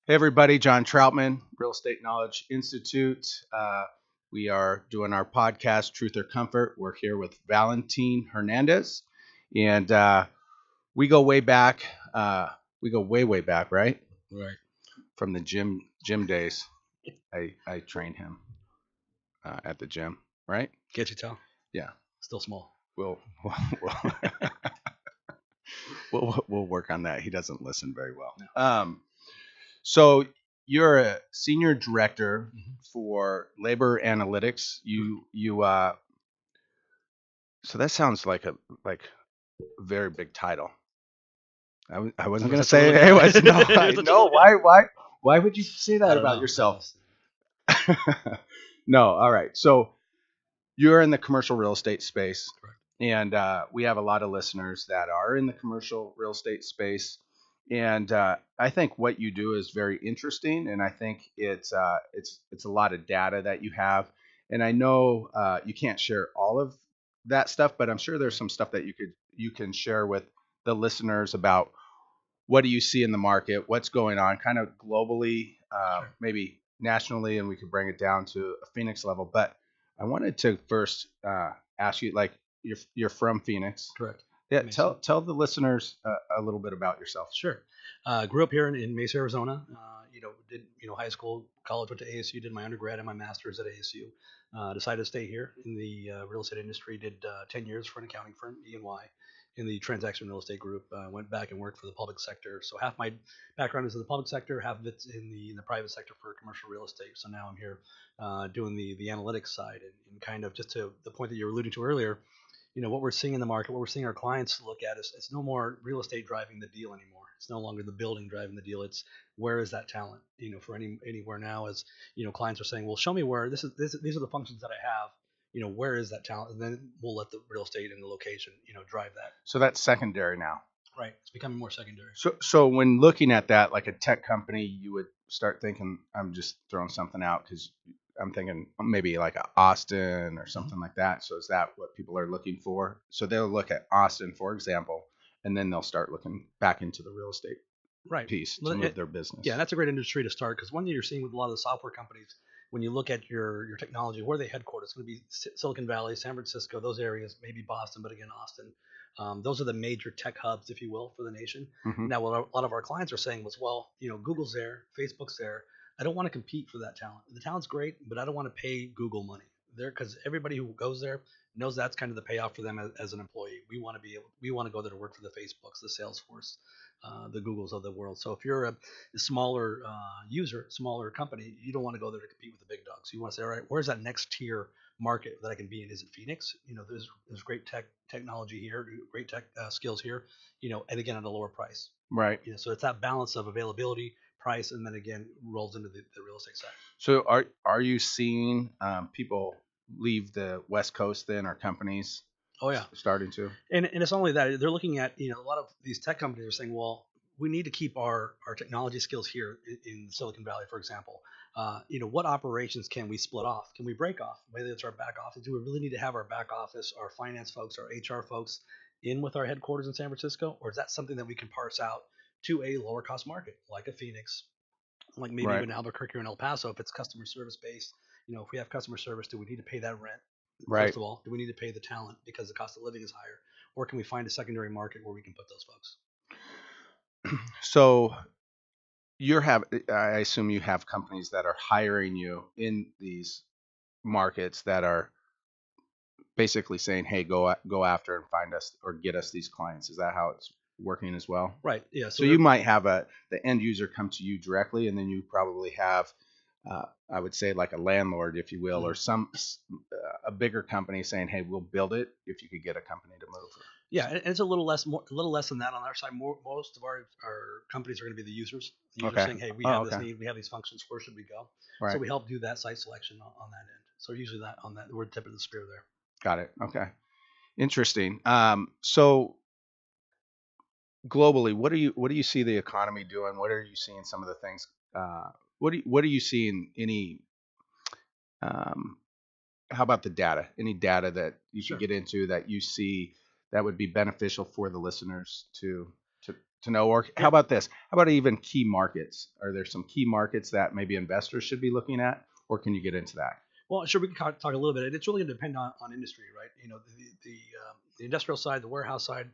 Hey everybody, John Troutman, Real Estate Knowledge Institute. We are doing our podcast, Truth or Comfort. We're here with Valentin Hernandez, and we go way back. We go way back, right? Right. From the gym days. I trained him at the gym, right? Can't you tell? Yeah. Still small. We'll we'll, we'll work on that. He doesn't listen very well. No. So you're a senior director Mhm. for labor analytics. You so that sounds like a very big title. I wasn't gonna That's a say little it anyways. bit. No, That's a no. little bit. Why would you say I that don't about know. yourself? No. All right. So you're in the commercial real estate space, Correct. and we have a lot of listeners that are in the commercial real estate space. And I think what you do is very interesting, and I think it's a lot of data that you have. And I know you can't share all of that stuff, but I'm sure there's some stuff that you can share with the listeners about what do you see in the market, what's going on, kind of globally, Sure. maybe nationally, and we could bring it down to a Phoenix level. But I wanted to first ask you, like, you're from Phoenix. Correct. Yeah, Mesa. tell the listeners a little bit about yourself. Sure. Grew up here in Mesa, Arizona. Did high school, college, went to ASU, did my undergrad and my master's at ASU. Decided to stay here in the real estate industry. Did 10 years for an accounting firm, E&Y, in the transaction real estate group. Went back and worked for the public sector. So half my background is in the public sector, half of it's in the private sector for commercial real estate. So now I'm here doing the analytics side and kind of just to the point that you were alluding to earlier. What we're seeing in the market, what we're seeing our clients look at is it's no more real estate driving the deal anymore. It's no longer the building driving the deal. It's where is that talent? For anywhere now, as clients are saying, well, show me where these are the functions that I have. Where is that talent? And then we'll let the real estate and the location, drive that. So that's secondary now. Right. It's becoming more secondary. So when looking at that, like a tech company, you would start thinking, I'm just throwing something out because I'm thinking maybe like a Austin or something like that. So is that what people are looking for? So they'll look at Austin, for example, and then they'll start looking back into the real estate Right. piece to Well, move their business. Yeah, that's a great industry to start because one thing you're seeing with a lot of the software companies, when you look at your technology, where they headquarters, it's going to be Silicon Valley, San Francisco, those areas, maybe Boston, but again, Austin. Those are the major tech hubs, if you will, for the nation. Mhm. Now, what a lot of our clients are saying was, well, Google's there, Facebook's there. I don't want to compete for that talent. The talent's great, but I don't want to pay Google money there because everybody who goes there knows that's kind of the payoff for them as an employee. We want to go there to work for the Facebooks, the Salesforce, the Googles of the world. So if you're a smaller user, smaller company, you don't want to go there to compete with the big dogs. You want to say, all right, where's that next tier market that I can be in? Is it Phoenix? There's great technology here, great tech skills here, and again at a lower price. Right. So it's that balance of availability, price, and then again rolls into the real estate side. So are you seeing people leave the West Coast then, or companies Oh yeah, starting to? and it's not only that they're looking at a lot of these tech companies are saying, well, we need to keep our technology skills here in Silicon Valley, for example. What operations can we split off? Can we break off? Whether it's our back office, do we really need to have our back office, our finance folks, our HR folks in with our headquarters in San Francisco, or is that something that we can parse out to a lower cost market like a Phoenix, like maybe Right. even Albuquerque or El Paso if it's customer service based? If we have customer service, do we need to pay that rent? Right. First of all, do we need to pay the talent because the cost of living is higher, or can we find a secondary market where we can put those folks? So I assume you have companies that are hiring you in these markets that are basically saying, hey, go after and find us or get us these clients. Is that how it's working as well? Right. Yeah. So you might have the end user come to you directly, and then you probably have I would say like a landlord, if you will, or a bigger company saying, hey, we'll build it if you could get a company to move. Yeah, and it's a little less than that on our side. Most of our companies are going to be the users. The users Okay. saying, hey, we Oh, have this okay. need, we have these functions, where should we go? Right. So we help do that site selection on that end. So usually that on that we're tip of the spear there. Got it. Okay. Interesting. So globally, what do you see the economy doing? What are you seeing some of the things? What are you seeing? Any how about the data? Any data that you Sure. could get into that you see that would be beneficial for the listeners to to know? Or how Yeah. about this? How about even key markets? Are there some key markets that maybe investors should be looking at, or can you get into that? Well, sure, we can talk a little bit. It's really going to depend on industry, right? The industrial side, the warehouse side,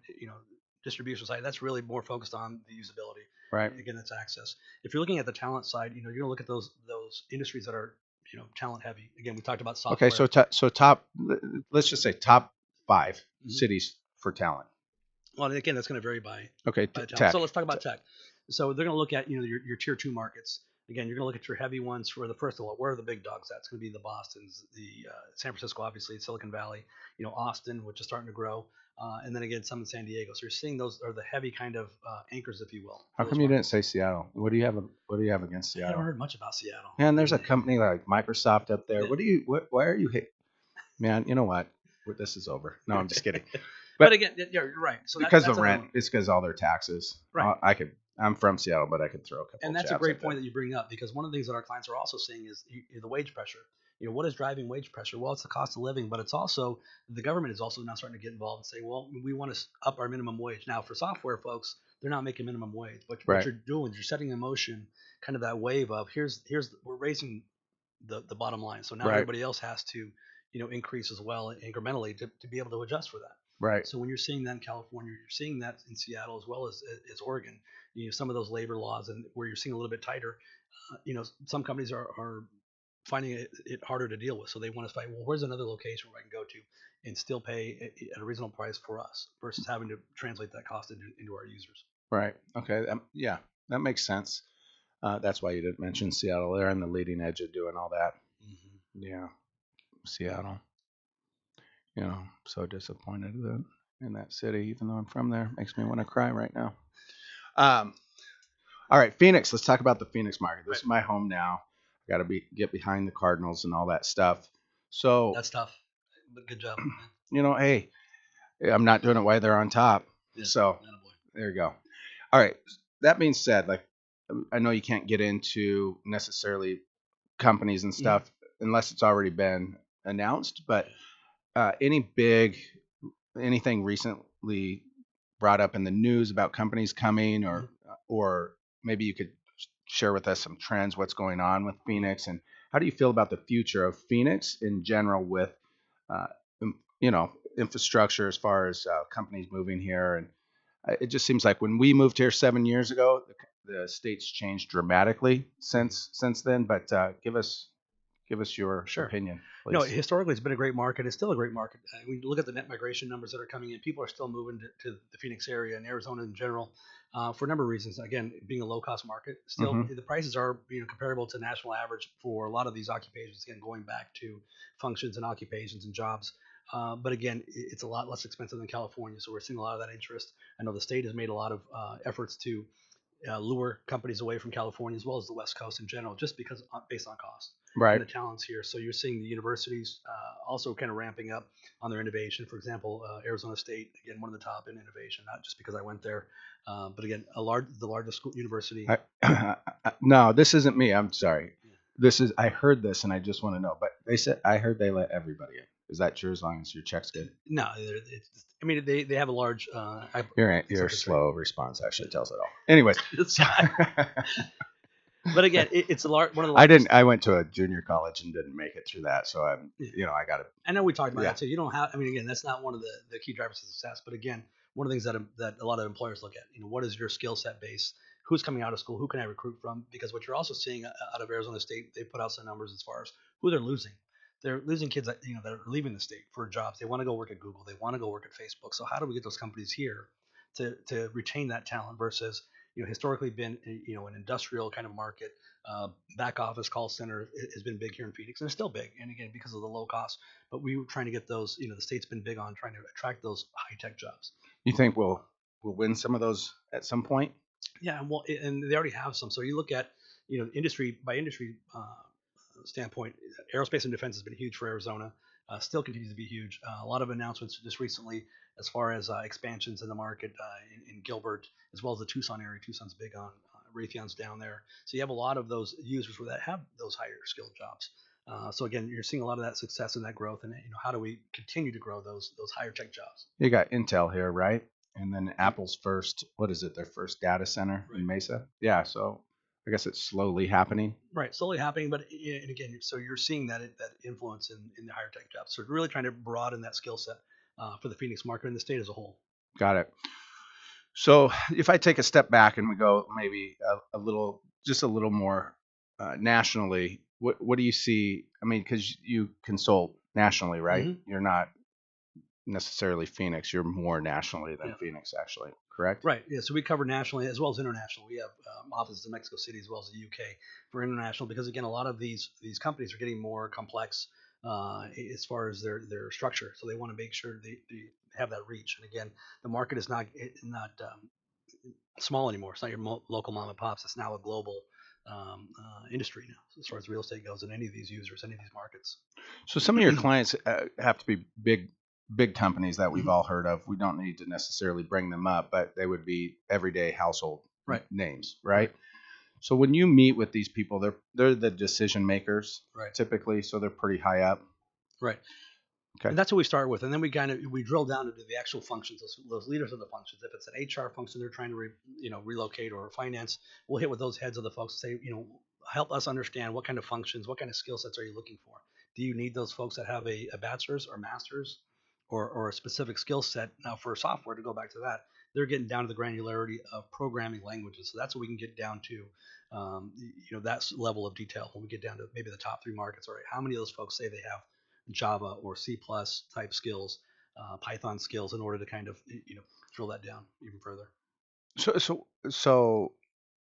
distribution side. That's really more focused on the usability. Right. Again, that's access. If you're looking at the talent side, you're going to look at those industries that are talent heavy. Again, we talked about Okay, software. so top, let's just say top 5 Mhm. cities for talent. Well, and again, that's going to vary Okay, by the talent. So tech. let's talk about tech. So they're going to look at your tier two markets. Again, you're going to look at your heavy ones for the first of all. Where are the big dogs at? It's going to be the Boston's, the San Francisco, obviously, Silicon Valley. Austin, which is starting to grow, and then again some in San Diego. So you're seeing those are the heavy kind of anchors, if you will, How for those come you didn't markets. say Seattle? What do you have against I haven't Seattle? heard much about Seattle. Man, I there's a mean, company like Microsoft up there. yeah. Why are you man, you know what? This is over. No, I'm just kidding. But But again, yeah, you're right. So because that's of another rent, one. it's because all their taxes. Right. I'm from Seattle, but I could throw a couple And of that's a jabs great like point that. that you bring up, because one of the things that our clients are also seeing is the wage pressure. What is driving wage pressure? Well, it's the cost of living, but it's also the government is also now starting to get involved and say, well, we want to up our minimum wage. Now, for software folks, they're not making minimum wage, but what Right. you're doing is you're setting in motion kind of that wave of here's we're raising the bottom line. So now Right. everybody else has to increase as well incrementally to be able to adjust for that. Right. So when you're seeing that in California, you're seeing that in Seattle as well as Oregon. Some of those labor laws and where you're seeing a little bit tighter. Some companies are finding it harder to deal with, so they want to find, well, where's another location where I can go to and still pay at a reasonable price for us versus having to translate that cost into our users. Right. Okay. Yeah, that makes sense. That's why you didn't mention Seattle. They're on the leading edge of doing all that. Mm-hmm. Yeah, Seattle. So disappointed in that city, even though I'm from there. Makes me want to cry right now. Um, all right, Phoenix. Let's talk about the Phoenix market. This Right. is my home now. I got to get behind the Cardinals and all that stuff. So, That's tough, but good job. hey, I'm not doing it while they're on top. Yeah, So not a boy. there you go. All right. That being said, like I know you can't get into necessarily companies and Mm-hmm. stuff unless it's already been announced, but any big anything recently brought up in the news about companies coming, Mm-hmm. or maybe you could share with us some trends, what's going on with Phoenix, and how do you feel about the future of Phoenix in general with uh, infrastructure as far as companies moving here. And it just seems like when we moved here 7 years ago, the state's changed dramatically Mm-hmm. since then. But give us your Sure. opinion, No, please. historically, it's been a great market. It's still a great market. When you look at the net migration numbers that are coming in, people are still moving to the Phoenix area and Arizona in general for a number of reasons. Again, being a low cost market, still Hmm. the prices are comparable to national average for a lot of these occupations. Again, going back to functions and occupations and jobs. But again, it's a lot less expensive than California, so we're seeing a lot of that interest. I know the state has made a lot of efforts to lure companies away from California as well as the West Coast in general, just because based on cost and Right. the talents here. So you're seeing the universities also kind of ramping up on their innovation. For example, Arizona State, again, one of the top in innovation, not just because I went there, but again, the largest school university. No, this isn't me. I'm sorry. Yeah. This is I heard this and I just want to know. But they said I heard they let everybody in. Is that true? As long as your check's good. No, I mean they have a large. Your Circuit slow response actually tells it all. Anyways, but again, it's one of the I largest. didn't. I went to a junior college and didn't make it through that, so I'm. Yeah. I got to. I know we talked about Yeah. that too. You don't have. I mean, again, that's not one of the key drivers to success. But again, one of the things that a lot of employers look at. What is your skill set base? Who's coming out of school? Who can I recruit from? Because what you're also seeing out of Arizona State, they put out some numbers as far as who they're losing. They're losing kids that are leaving the state for jobs. They want to go work at Google. They want to go work at Facebook. So how do we get those companies here to retain that talent versus historically been an industrial kind of market. Back office call center has been big here in Phoenix, and it's still big. And again, because of the low cost, but we were trying to get those. The state's been big on trying to attract those high tech jobs. You think we'll win some of those at some point? Yeah, well, and they already have some. So you look at industry by industry standpoint, aerospace and defense has been huge for Arizona. Still continues to be huge. A lot of announcements just recently as far as expansions in the market in Gilbert, as well as the Tucson area. Tucson's big on Raytheon's down there. So you have a lot of those users that have those higher skilled jobs. So again, you're seeing a lot of that success and that growth, and how do we continue to grow those higher tech jobs? You got Intel here, right? And then Apple's first, what is it? Their first data center Right. in Mesa. Yeah. So I guess it's slowly happening. Right, slowly happening, but and again, so you're seeing that influence in the higher tech jobs. So we're really trying to broaden that skill set for the Phoenix market and the state as a whole. Got it. So if I take a step back and we go maybe a little, just a little more nationally, what do you see? I mean, because you consult nationally, right? Hmm. You're not necessarily Phoenix. You're more nationally than Yeah. Phoenix, actually. Correct? Right. Yeah. So we cover nationally as well as international. We have offices in Mexico City as well as the UK for international because again, a lot of these companies are getting more complex as far as their structure. So they want to make sure they have that reach. And again, the market is not small anymore. It's not your local mom and pops. It's now a global industry now as far as real estate goes in any of these users, any of these markets. So some of your clients have to be big companies that we've Hmm. all heard of. We don't need to necessarily bring them up, but they would be everyday household Right. names, Right. right? So when you meet with these people, they're the decision makers Right. typically, so they're pretty high up. Right. Okay. And that's what we start with, and then we drill down into the actual functions, those leaders of the functions. If it's an HR function they're trying to relocate or finance, we'll hit with those heads of the folks and say, help us understand what kind of functions, what kind of skill sets are you looking for? Do you need those folks that have a bachelor's or master's or a specific skill set? Now for software, to go back to that, they're getting down to the granularity of programming languages, so that's what we can get down to. That level of detail when we get down to maybe the top three markets. All right, how many of those folks say they have Java or C plus type skills, Python skills in order to kind of drill that down even further. So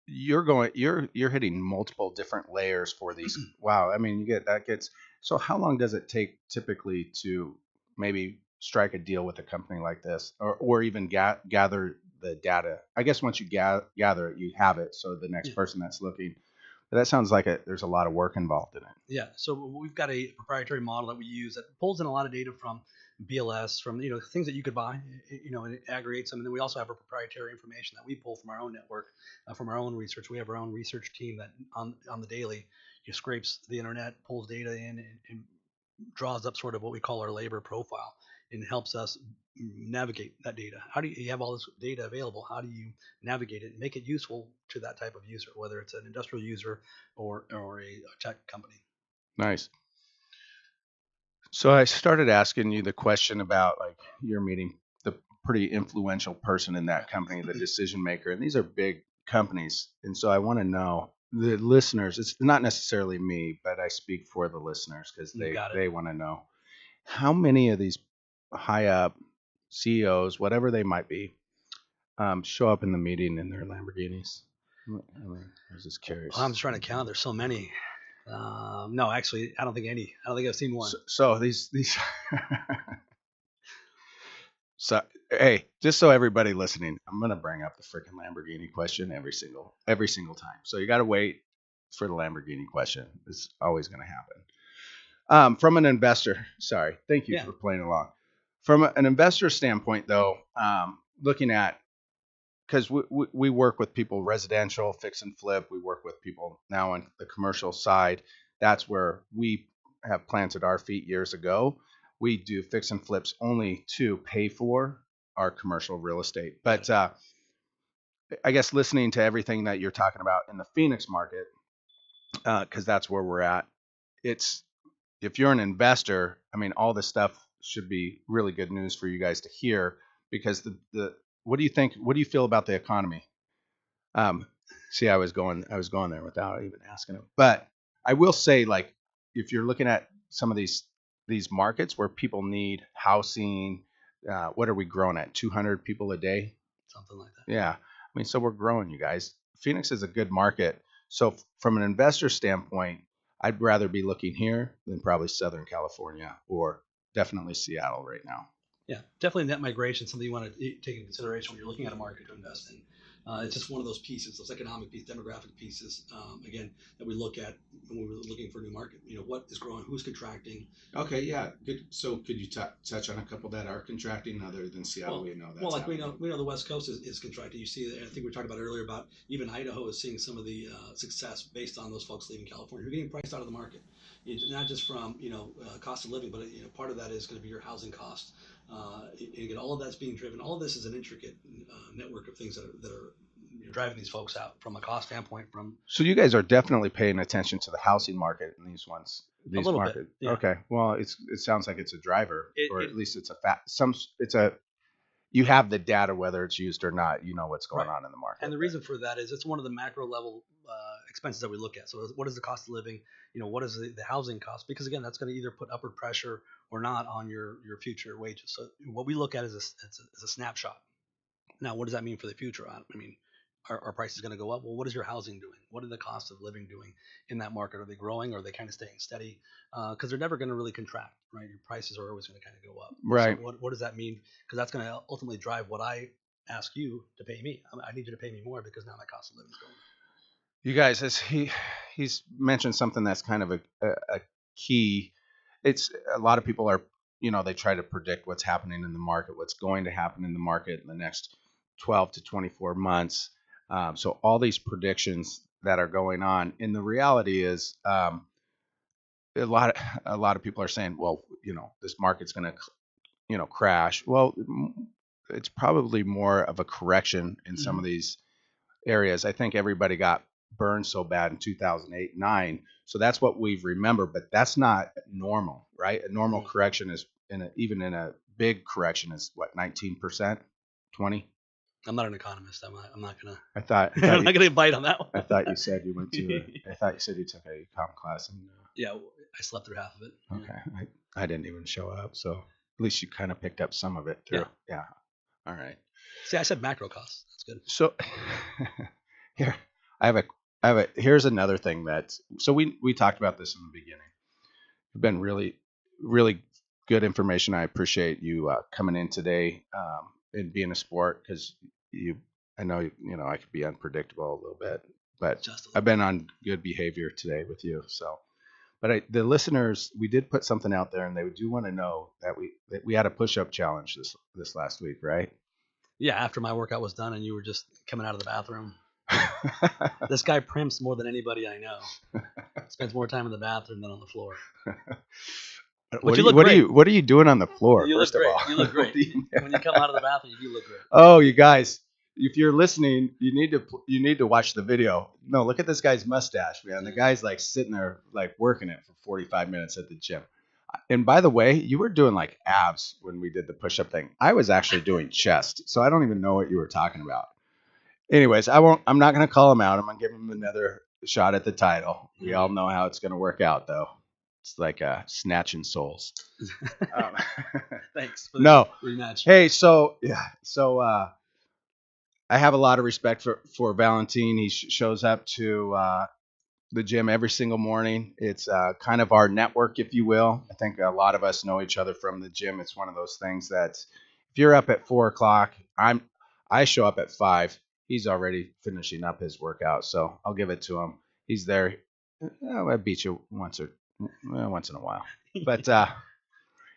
you're hitting multiple different layers for these. Wow, I mean, you get that gets. So how long does it take typically to maybe strike a deal with a company like this, or even gather the data? I guess once you gather it, you have it. So the next Yeah. person that's looking, but that sounds like there's a lot of work involved in it. Yeah, so we've got a proprietary model that we use that pulls in a lot of data from BLS, from things that you could buy, and it aggregates them. And then we also have a proprietary information that we pull from our own network, from our own research. We have our own research team that on the daily scrapes the internet, pulls data in, and draws up sort of what we call our labor profile and helps us navigate that data. How do you have all this data available? How do you navigate it and make it useful to that type of user, whether it's an industrial user or a tech company? Nice. So I started asking you the question about like you're meeting the pretty influential person in that company, the decision maker, and these are big companies. And so I want to know the listeners. It's not necessarily me, but I speak for the listeners because You got it. they want to know how many of these high up CEOs, whatever they might be, show up in the meeting in their Lamborghinis. I mean, I was just Well, I'm curious. just trying to count. There's so many. No, actually, I don't think any. I don't think I've seen one. So these So hey, just so everybody listening, I'm gonna bring up the freaking Lamborghini question every single time. So you got to wait for the Lamborghini question. It's always gonna happen. From an investor, sorry, thank you Yeah. for playing along. From an investor standpoint, though, looking at because we work with people residential, fix and flip. We work with people now on the commercial side. That's where we have planted our feet years ago. We do fix and flips only to pay for our commercial real estate. But I guess listening to everything that you're talking about in the Phoenix market, because that's where we're at, it's if you're an investor, I mean, all this stuff should be really good news for you guys to hear because the what do you think? What do you feel about the economy? Um, See, I was going there without even asking him. But I will say, like, if you're looking at some of these markets where people need housing, what are we growing at? 200 people a day? Something like that. Yeah, I mean, so we're growing, you guys. Phoenix is a good market. So from an investor standpoint, I'd rather be looking here than probably Southern California or definitely Seattle right now. Yeah, definitely net migration, something you want to take into consideration when you're looking at a market to invest in. It's just one of those pieces, those economic pieces, demographic pieces, again, that we look at when we were looking for a new market. What is growing, who's contracting. Okay, yeah, good. So could you touch on a couple that are contracting other than Seattle? Well, We know well, that's like happening. we know the West Coast is contracting. You see, I think we talked about earlier about even Idaho is seeing some of the success based on those folks leaving California. You're getting priced out of the market, not just from cost of living, but part of that is going to be your housing cost. And again, all of that's being driven. All of this is an intricate network of things that are driving these folks out from a cost standpoint. From So you guys are definitely paying attention to the housing market in these ones, a these little bit, markets. yeah. Okay, well, it sounds like it's a driver, It, or it at least it's a fact. It's a you have the data whether it's used or not. You know what's going Right. on in the market. And the reason for that is it's one of the macro level expenses that we look at. So what is the cost of living? What is the housing cost? Because again, that's going to either put upward pressure or not on your future wages. So what we look at is a snapshot. Now, what does that mean for the future? I mean, are prices going to go up? Well, what is your housing doing? What are the costs of living doing in that market? Are they growing? Or are they kind of staying steady? Because they're never going to really contract, right? Your prices are always going to kind of go up. So Right. what does that mean? Because that's going to ultimately drive what I ask you to pay me. I need you to pay me more because now my cost of living is going up. You guys, as he's mentioned something that's kind of a key. It's a lot of people are, they try to predict what's happening in the market, what's going to happen in the market in the next 12 to 24 months. So all these predictions that are going on, and the reality is, a lot of people are saying, well, this market's going to, crash. Well, it's probably more of a correction in some of these areas. I think everybody got burned so bad in 2008, 9. So that's what we've remembered, but that's not normal, right? A normal correction is even in a big correction is what, 19%, 20. I'm not an economist. I'm not gonna. I thought I'm not gonna bite on that one. I thought you said you went to. I thought you said you took a econ class. And, Yeah, I slept through half of it. okay, I didn't even show up, so at least you kind of picked up some of it through. Yeah. All right. See, I said macro costs. That's good. So here here's another thing so we talked about this in the beginning. It's been really, really good information. I appreciate you coming in today and being a sport, because I know I could be unpredictable a little bit, but I've been on good behavior today with you. So, but the listeners, we did put something out there, and they do want to know that we had a push-up challenge this last week, right? Yeah, after my workout was done and you were just coming out of the bathroom. This guy primps more than anybody I know. Spends more time in the bathroom than on the floor. What are you doing on the floor? You first look great. of all, You look great. When you come out of the bathroom, you do look great. Oh, you guys, if you're listening, you need to watch the video. No, look at this guy's mustache, man. The guy's like sitting there like working it for 45 minutes at the gym. And by the way, you were doing like abs when we did the push-up thing. I was actually doing chest, so I don't even know what you were talking about. Anyways, I'm not going to call him out. I'm going to give him another shot at the title. We all know how it's going to work out, though. It's like snatching souls. Thanks for the rematch. Hey, so I have a lot of respect for Valentin. He shows up to the gym every single morning. It's kind of our network, if you will. I think a lot of us know each other from the gym. It's one of those things that if you're up at 4:00, I show up at 5. He's already finishing up his workout, so I'll give it to him. He's there. I beat you once in a while, but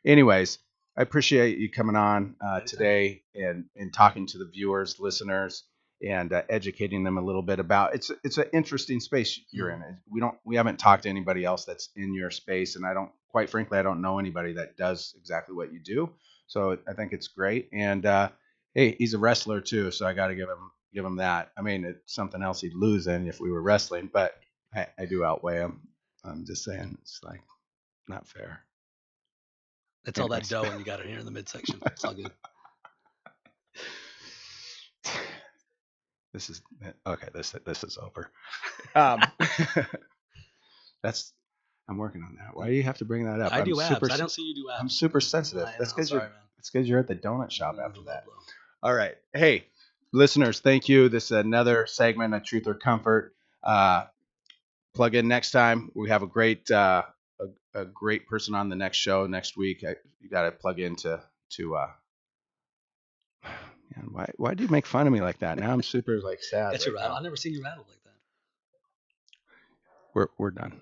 anyways, I appreciate you coming on today and talking to the viewers, listeners, and educating them a little bit about it's an interesting space you're in. We haven't talked to anybody else that's in your space, and quite frankly, I don't know anybody that does exactly what you do. So I think it's great. And hey, he's a wrestler too, so I got to give him that. I mean, it's something else he'd lose in if we were wrestling, but I do outweigh him. I'm just saying, it's like not fair. It's all that dough, and you got it here in the midsection. It's all good. This is okay. This is over. I'm working on that. Why do you have to bring that up? I do abs. I don't see you do abs. I'm super sensitive. That's because you're at the donut shop after that. All right. Hey, listeners, thank you. This is another segment of Truth or Comfort. Plug in next time. We have a great person on the next show next week. You got to plug into why do you make fun of me like that? Now I'm super like sad. That's your rattle. I've never seen you rattle like that. We're done.